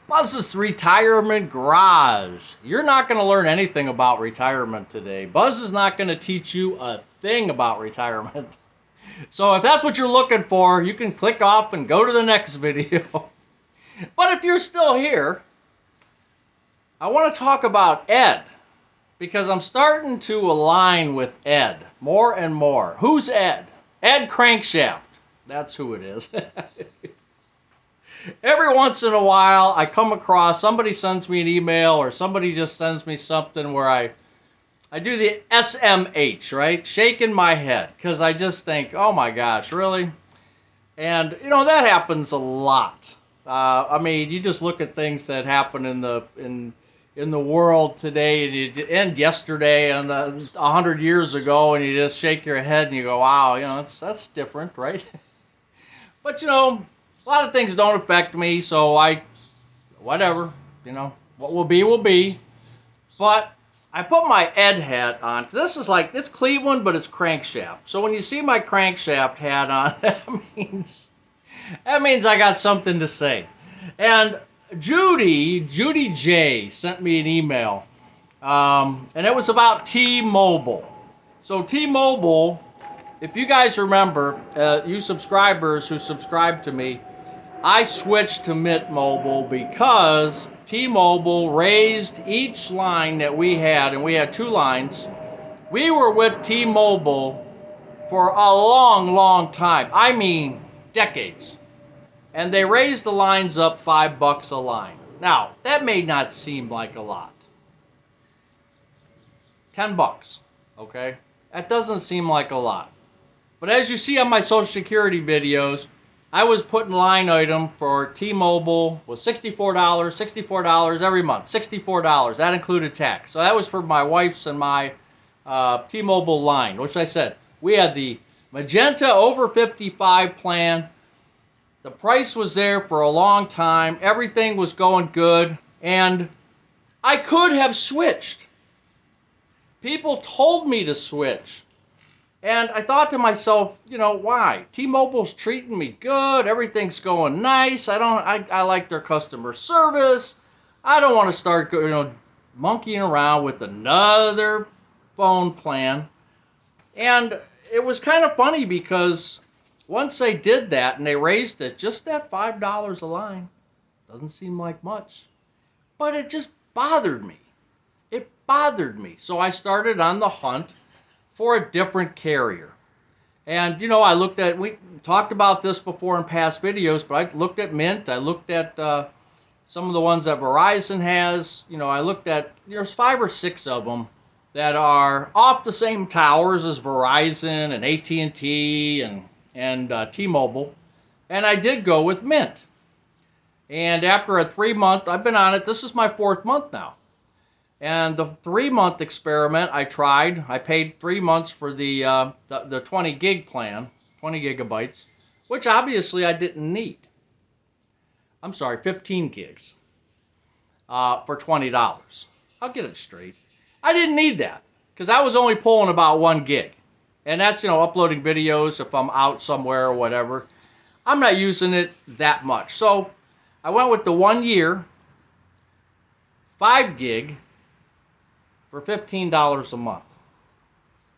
Buzz's Retirement Garage. You're not going to learn anything about retirement today. Buzz is not going to teach you a thing about retirement. So if that's what you're looking for, you can click off and go to the next video. But if you're still here, I want to talk about Ed, because I'm starting to align with Ed more and more. Who's Ed? Ed Crankshaft. That's who it is. Every once in a while, I come across, somebody sends me an email or somebody just sends me something where I do the SMH, right? Shaking my head, because I just think, oh my gosh, really? And, you know, that happens a lot. I mean, you just look at things that happen in the world today and yesterday and 100 years ago, and you just shake your head and you go, wow, you know, that's different, right? But, you know, a lot of things don't affect me, so whatever, you know, what will be will be. But I put my Ed hat on. This is like, it's Cleveland, but it's crankshaft. So when you see my crankshaft hat on, that means I got something to say. And Judy J sent me an email, and it was about T-Mobile. So T-Mobile, if you guys remember, you subscribers who subscribe to me, I switched to Mint Mobile because T-Mobile raised each line that we had, and we had 2 lines. We were with T-Mobile for a long, long time. I mean, decades. And they raised the lines up $5 a line. Now, that may not seem like a lot. $10, okay? That doesn't seem like a lot. But as you see on my Social Security videos, I was putting line item for T-Mobile was $64 every month, $64. That included tax. So that was for my wife's and my T-Mobile line, which I said, we had the Magenta over 55 plan. The price was there for a long time. Everything was going good. And I could have switched. People told me to switch. And I thought to myself, you know, why? T-Mobile's treating me good. Everything's going nice. I like their customer service. I don't want to start, you know, monkeying around with another phone plan. And it was kind of funny because once they did that and they raised it, just that $5 a line, doesn't seem like much, but it just bothered me. It bothered me. So I started on the hunt for a different carrier. And, you know, we talked about this before in past videos, but I looked at Mint, I looked at some of the ones that Verizon has. You know, I looked at, there's 5 or 6 of them that are off the same towers as Verizon and AT&T and T-Mobile. And I did go with Mint. And after a 3-month, I've been on it, this is my 4th month now. And the 3-month experiment I tried, I paid 3 months for the 20 gig plan, 20 gigabytes, which obviously I didn't need. I'm sorry, 15 gigs for $20. I'll get it straight. I didn't need that because I was only pulling about 1 gig. And that's, you know, uploading videos if I'm out somewhere or whatever. I'm not using it that much. So I went with the 1 year, 5 gig, for $15 a month.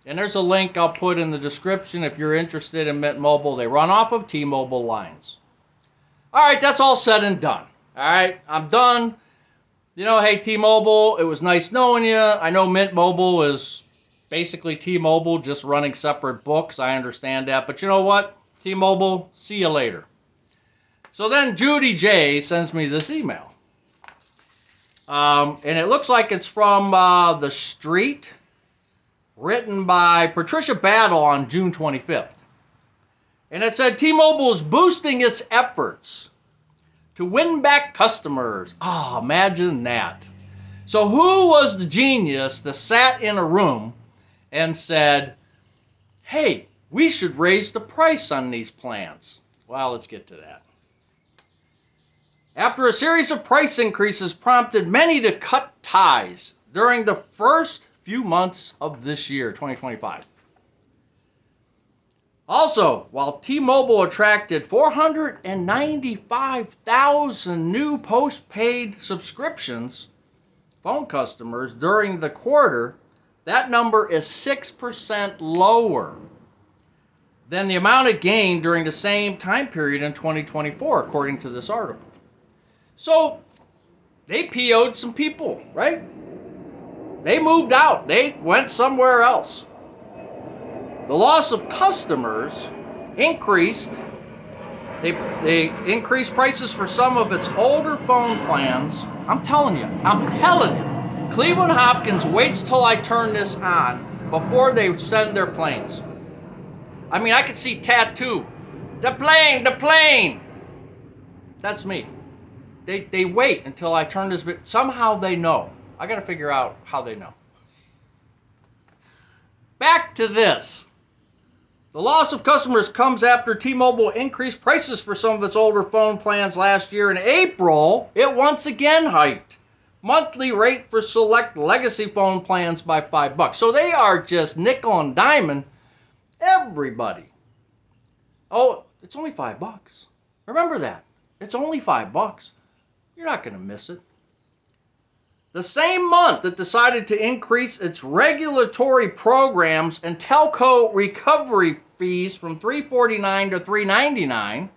And there's a link I'll put in the description if you're interested in Mint Mobile. They run off of T-Mobile lines. All right, that's all said and done. All right, I'm done. You know, hey, T-Mobile, it was nice knowing you. I know Mint Mobile is basically T-Mobile, just running separate books. I understand that. But you know what? T-Mobile, see you later. So then Judy J sends me this email. And it looks like it's from The Street, written by Patricia Battle on June 25th. And it said, T-Mobile is boosting its efforts to win back customers. Oh, imagine that. So who was the genius that sat in a room and said, hey, we should raise the price on these plans? Well, let's get to that. After a series of price increases prompted many to cut ties during the first few months of this year, 2025. Also, while T-Mobile attracted 495,000 new postpaid subscriptions, phone customers during the quarter, that number is 6% lower than the amount it gained during the same time period in 2024, according to this article. So, they PO'd some people, right? They moved out. They went somewhere else. The loss of customers increased. They increased prices for some of its older phone plans. I'm telling you. Cleveland Hopkins waits till I turn this on before they send their planes. I mean, I could see tattoo. The plane. That's me. They wait until I turn this. Somehow they know. I got to figure out how they know. Back to this. The loss of customers comes after T-Mobile increased prices for some of its older phone plans last year. In April, it once again hiked monthly rate for select legacy phone plans by $5. So they are just nickel and diming everybody. Oh, it's only $5. Remember that. It's only $5. You're not going to miss it. The same month, it decided to increase its regulatory programs and telco recovery fees from $3.49 to $3.99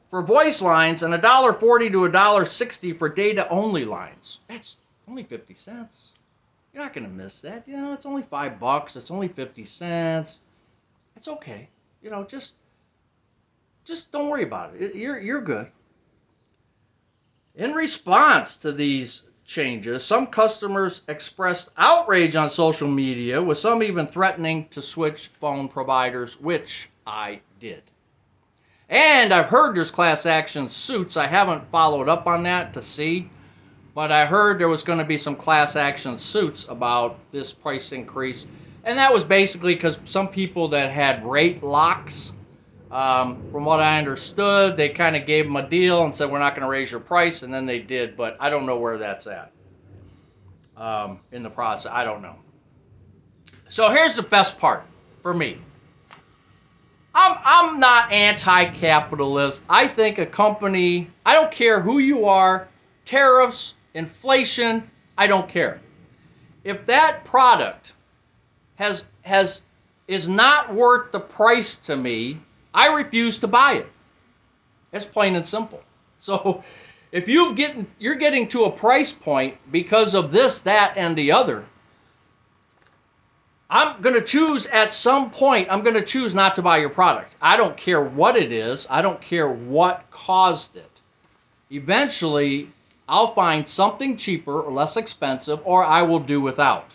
for voice lines and $1.40 to $1.60 for data-only lines. That's only 50 cents. You're not going to miss that. You know, it's only $5. It's only 50 cents. It's okay. You know, just don't worry about it. You're good. In response to these changes, some customers expressed outrage on social media, with some even threatening to switch phone providers, which I did. And I've heard there's class action suits. I haven't followed up on that to see, but I heard there was going to be some class action suits about this price increase. And that was basically because some people that had rate locks, from what I understood, they kind of gave them a deal and said, we're not going to raise your price, and then they did, but I don't know where that's at in the process. I don't know. So here's the best part for me. I'm not anti-capitalist. I think a company, I don't care who you are, tariffs, inflation, I don't care. If that product is not worth the price to me, I refuse to buy it. It's plain and simple. So if you're getting to a price point because of this, that, and the other, I'm going to choose at some point, I'm going to choose not to buy your product. I don't care what it is. I don't care what caused it. Eventually, I'll find something cheaper or less expensive, or I will do without.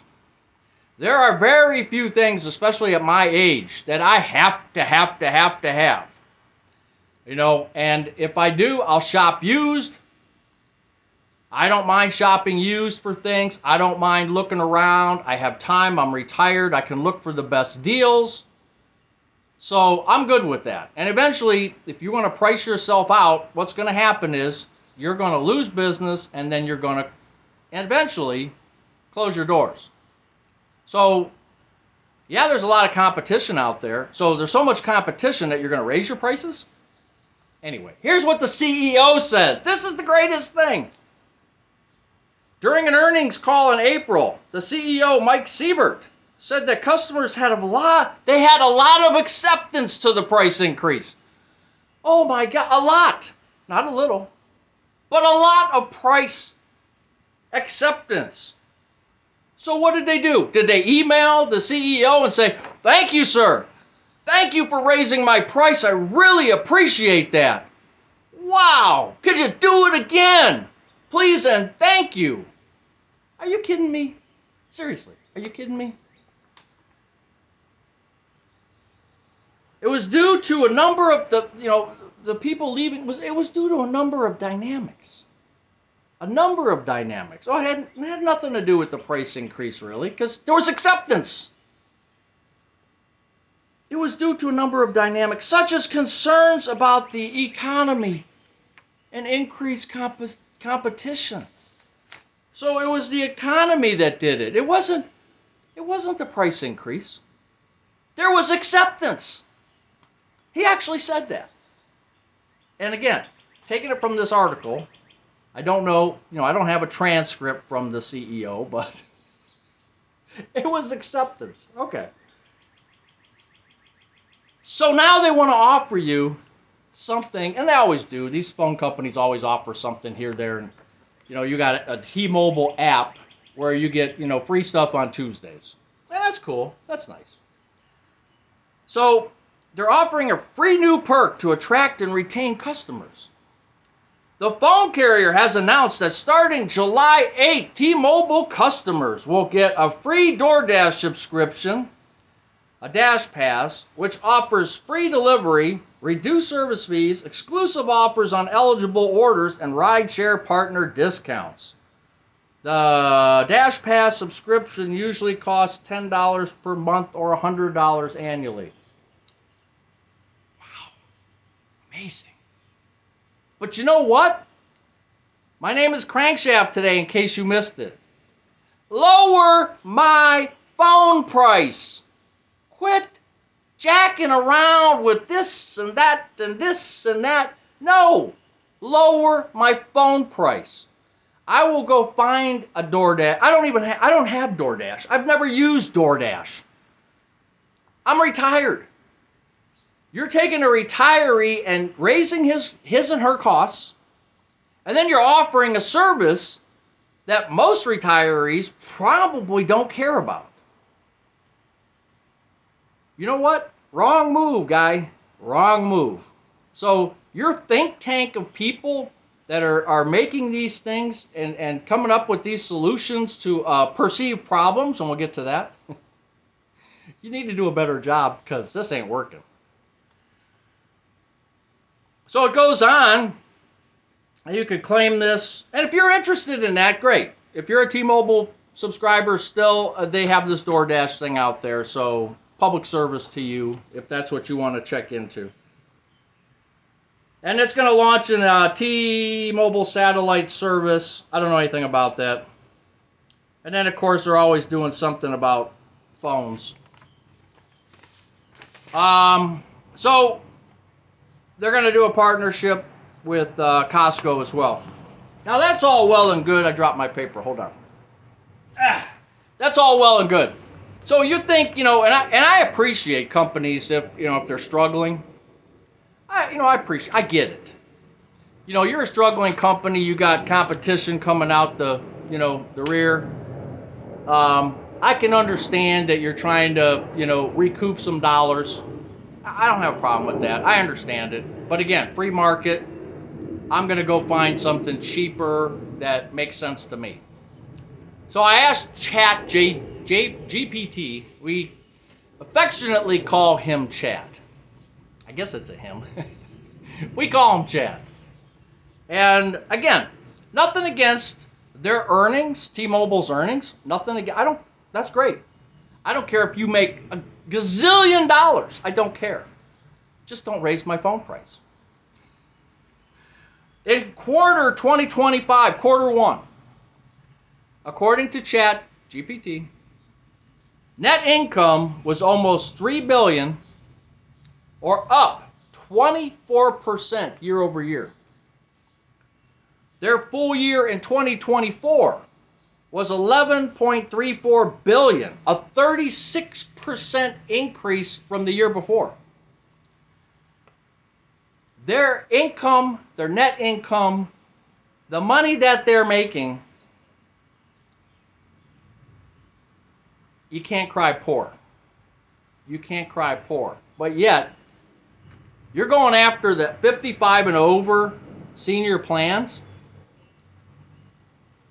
There are very few things, especially at my age, that I have to have. You know, and if I do, I'll shop used. I don't mind shopping used for things. I don't mind looking around. I have time. I'm retired. I can look for the best deals. So I'm good with that. And eventually, if you want to price yourself out, what's going to happen is you're going to lose business, and then you're going to eventually close your doors. So, yeah, there's a lot of competition out there. So there's so much competition that you're going to raise your prices? Anyway, here's what the CEO says. This is the greatest thing. During an earnings call in April, the CEO, Mike Siebert, said that customers had a lot of acceptance to the price increase. Oh my God, a lot. Not a little, but a lot of price acceptance. So what did they do? Did they email the CEO and say, thank you, sir. Thank you for raising my price. I really appreciate that. Wow. Could you do it again? Please and thank you. Are you kidding me? Seriously, are you kidding me? It was due to a number of the people leaving. It was due to a number of dynamics. A number of dynamics. Oh, it had nothing to do with the price increase, really, because there was acceptance. It was due to a number of dynamics, such as concerns about the economy and increased competition. So it was the economy that did it. It wasn't the price increase. There was acceptance. He actually said that. And again, taking it from this article, I don't know, I don't have a transcript from the CEO, but it was acceptance. Okay. So now they want to offer you something, and they always do. These phone companies always offer something here, there, and you got a T-Mobile app where you get, free stuff on Tuesdays. And that's cool. That's nice. So they're offering a free new perk to attract and retain customers. The phone carrier has announced that starting July 8th, T-Mobile customers will get a free DoorDash subscription, a Dash Pass, which offers free delivery, reduced service fees, exclusive offers on eligible orders, and rideshare partner discounts. The Dash Pass subscription usually costs $10 per month or $100 annually. Wow. Amazing. But you know what? My name is Crankshaft today, in case you missed it. Lower my phone price. Quit jacking around with this and that and this and that. No. Lower my phone price. I will go find a DoorDash. I don't have DoorDash. I've never used DoorDash. I'm retired. You're taking a retiree and raising his and her costs, and then you're offering a service that most retirees probably don't care about. You know what? Wrong move, guy. Wrong move. So your think tank of people that are making these things and coming up with these solutions to perceived problems, and we'll get to that, you need to do a better job, because this ain't working. So it goes on, and you could claim this, and if you're interested in that, great. If you're a T-Mobile subscriber still, they have this DoorDash thing out there, so public service to you if that's what you want to check into. And it's going to launch in a T-Mobile satellite service. I don't know anything about that. And then, of course, they're always doing something about phones. So they're going to do a partnership with Costco as well. Now, that's all well and good. I dropped my paper. Hold on. That's all well and good. So you think, and I appreciate companies if they're struggling. I get it. You're a struggling company. You got competition coming out the rear. I can understand that you're trying to, recoup some dollars. I don't have a problem with that. I understand it. But again, free market. I'm going to go find something cheaper that makes sense to me. So I asked GPT. We affectionately call him Chat. I guess it's a him. We call him Chat. And again, nothing against their earnings, T-Mobile's earnings. Nothing against. That's great. I don't care if you make a gazillion dollars. I don't care. Just don't raise my phone price. In quarter 2025, quarter one, according to Chat GPT, net income was almost $3 billion, or up 24% year over year. Their full year in 2024 was $11.34 billion, a 36% increase from the year before. Their income, their net income, the money that they're making, you can't cry poor. You can't cry poor. But yet, you're going after the 55 and over senior plans,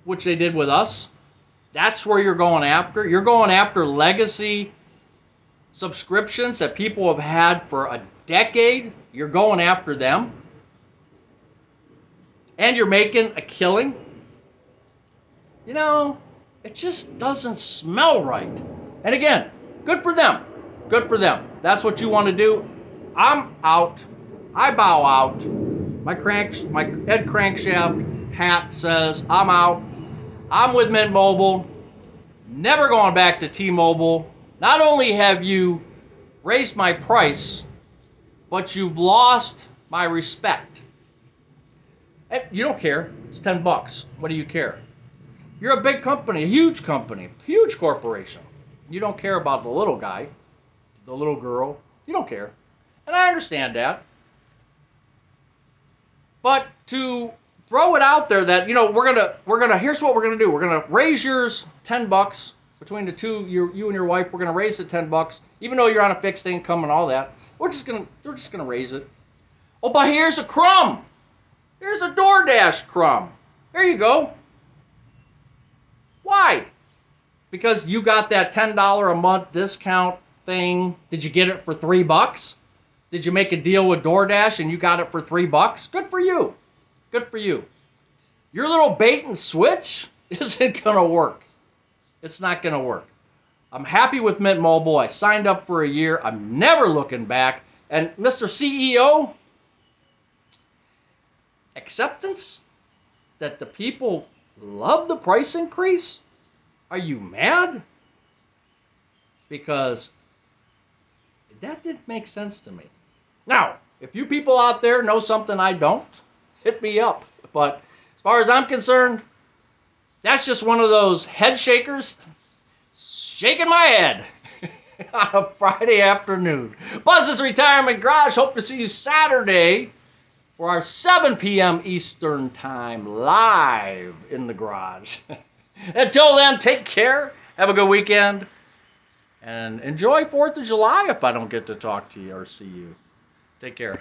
which they did with us. That's where you're going after. You're going after legacy subscriptions that people have had for a decade. You're going after them. And you're making a killing. It just doesn't smell right. And again, good for them. Good for them. That's what you want to do. I'm out. I bow out. My Ed Crankshaft hat says I'm out. I'm with Mint Mobile. Never going back to T-Mobile. Not only have you raised my price, but you've lost my respect. You don't care. It's $10. What do you care? You're a big company, a huge corporation. You don't care about the little guy, the little girl. You don't care. And I understand that. But to throw it out there that, we're gonna here's what we're gonna do. We're gonna raise yours $10 between the two, you and your wife. We're gonna raise it $10, even though you're on a fixed income and all that. We're just gonna raise it. Oh, but here's a crumb. Here's a DoorDash crumb. There you go. Why? Because you got that $10 a month discount thing. Did you get it for $3? Did you make a deal with DoorDash and you got it for $3? Good for you. Good for you. Your little bait and switch isn't going to work. It's not going to work. I'm happy with Mint Mobile. I signed up for a year. I'm never looking back. And Mr. CEO, acceptance that the people love the price increase? Are you mad? Because that didn't make sense to me. Now, if you people out there know something I don't, hit me up. But as far as I'm concerned, that's just one of those head shakers shaking my head on a Friday afternoon. Buzz's Retirement Garage. Hope to see you Saturday for our 7 p.m. Eastern Time live in the garage. Until then, take care. Have a good weekend. And enjoy 4th of July if I don't get to talk to you or see you. Take care.